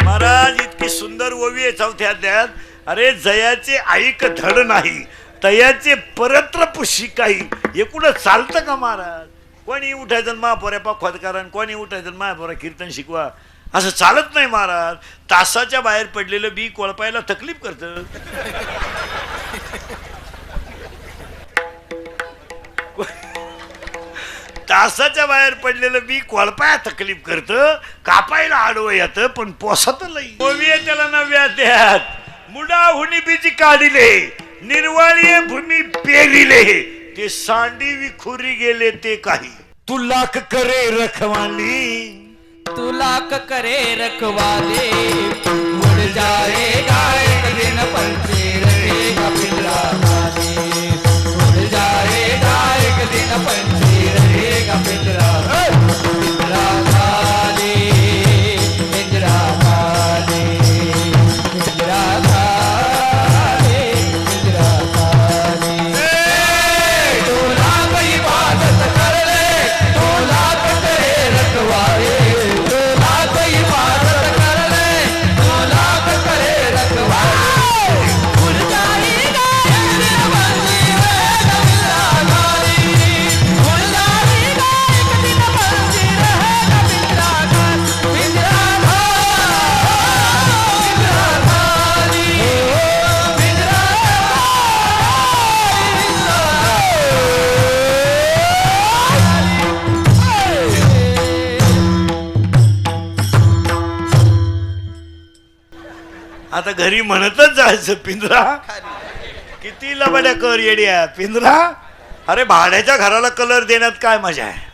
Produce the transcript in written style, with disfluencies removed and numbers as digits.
महाराज इतकी सुंदर ओवी आहे चौथ्या अध्यायात. अरे जयाचे ऐक धड नाही तयाचे परत्र पुशी काही. एकूण चालतं का महाराज? कोणी उठायचं महापोऱ्या पाखवात करा, कोणी उठायचं महापोऱ्या कीर्तन शिकवा, असं चालत नाही महाराज. तासाच्या बाहेर पडलेलं बी कोळपायला तकलीफ करतं. तासाच्या बाहेर पडलेलं बी कोळपाया तकलीफ करतं, कापायला आडवं येतं, पण पोसात लई ओवी आहे त्याला नव्या त्यात. मुडा हुनी बीजी काढिले निर्वाळी भूमी पेरिले ते सांडी विखुरी गेले ते काही. तू लाख करे रखवाली तू लाख करे रखवाले मुड़ जाएगा एक दिन पंचेर रहेगा पिंजरा खाली. मुड़ जाएगा एक दिन पंचेर रहेगा पिंजरा पिंजरा खाली पिंजरा खाली पिंजरा खाली पिंजरा खाली. तू लाख इबादत कर ले तू लाख करे रखवाले आता घरी म्हणतच जायचं पिंजरा. किती लबाड्या कर येड्या पिंजरा. अरे भाड्याच्या घराला कलर देण्यात काय मजा आहे?